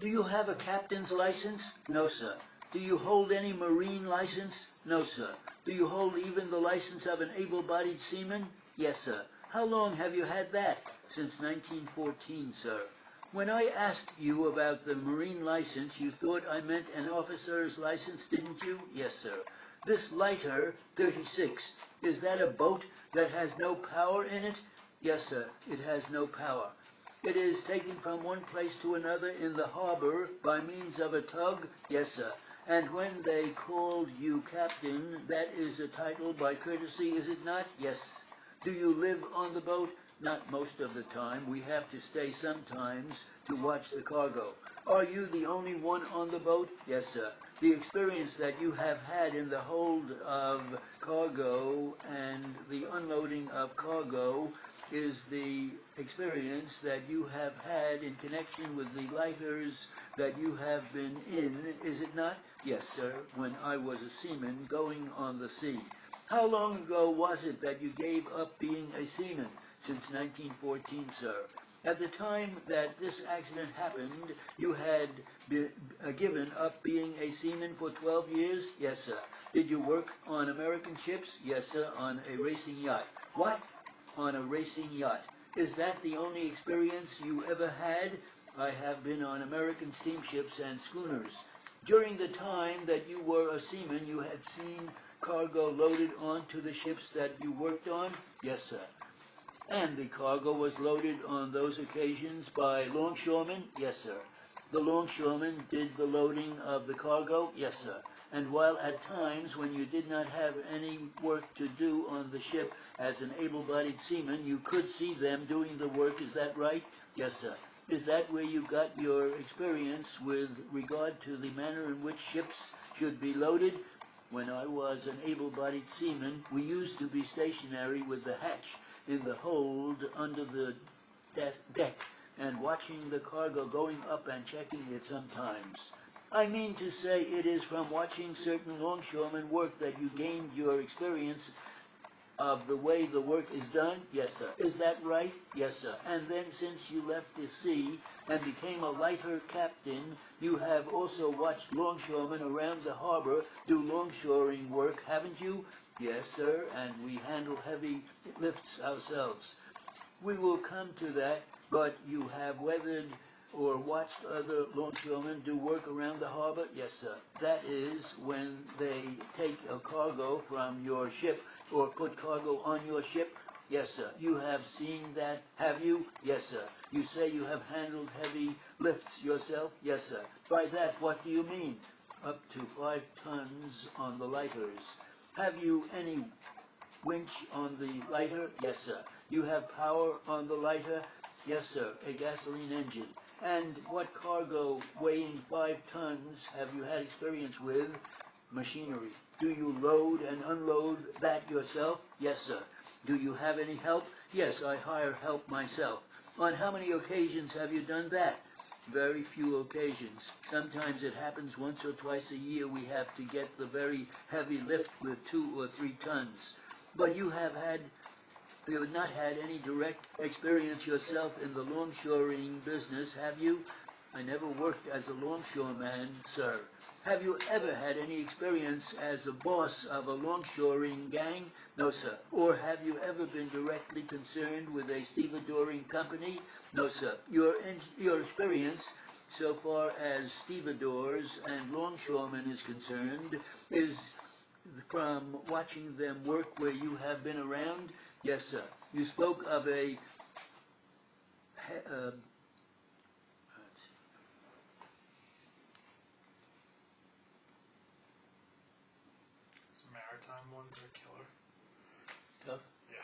Do you have a captain's license? No, sir. Do you hold any marine license? No, sir. Do you hold even the license of an able-bodied seaman? Yes, sir. How long have you had that? Since 1914, sir. When I asked you about the marine license, you thought I meant an officer's license, didn't you? Yes, sir. This lighter, 36, is that a boat that has no power in it? Yes, sir. It has no power. It is taken from one place to another in the harbor by means of a tug? Yes, sir. And when they called you captain, that is a title by courtesy, is it not? Yes. Do you live on the boat? Not most of the time. We have to stay sometimes to watch the cargo. Are you the only one on the boat? Yes, sir. The experience that you have had in the hold of cargo and the unloading of cargo is the experience that you have had in connection with the lighters that you have been in, is it not? Yes, sir, when I was a seaman going on the sea. How long ago was it that you gave up being a seaman? Since 1914, sir. At the time that this accident happened, you had given up being a seaman for 12 years? Yes, sir. Did you work on American ships? Yes, sir, on a racing yacht. What? On a racing yacht. Is that the only experience you ever had? I have been on American steamships and schooners. During the time that you were a seaman, you had seen cargo loaded onto the ships that you worked on? Yes, sir. And the cargo was loaded on those occasions by longshoremen? Yes, sir. The longshoremen did the loading of the cargo? Yes, sir. And while at times when you did not have any work to do on the ship as an able-bodied seaman, you could see them doing the work, is that right? Yes, sir. Is that where you got your experience with regard to the manner in which ships should be loaded? When I was an able-bodied seaman, we used to be stationary with the hatch in the hold under the deck and watching the cargo going up and checking it sometimes. I mean to say it is from watching certain longshoremen work that you gained your experience of the way the work is done? Yes, sir. Is that right? Yes, sir. And then since you left the sea and became a lighter captain, you have also watched longshoremen around the harbor do longshoring work, haven't you? Yes, sir, and we handle heavy lifts ourselves. We will come to that, but you have weathered or watched other longshoremen do work around the harbor? Yes, sir. That is when they take a cargo from your ship or put cargo on your ship? Yes, sir. You have seen that, have you? Yes, sir. You say you have handled heavy lifts yourself? Yes, sir. By that, what do you mean? Up to 5 tons on the lighters. Have you any winch on the lighter? Yes, sir. You have power on the lighter? Yes, sir. A gasoline engine. And what cargo weighing 5 tons have you had experience with? Machinery. Do you load and unload that yourself? Yes, sir. Do you have any help? Yes, I hire help myself. On how many occasions have you done that? Very few occasions. Sometimes it happens once or twice a year we have to get the very heavy lift with 2 or 3 tons. But you have not had any direct experience yourself in the longshoring business, have you? I never worked as a longshoreman, sir. Have you ever had any experience as a boss of a longshoring gang? No, sir. Or have you ever been directly concerned with a stevedoring company? No, sir. Your experience, so far as stevedores and longshoremen is concerned, is from watching them work where you have been around? Yes, sir. You spoke of a Maritime ones are killer. tough.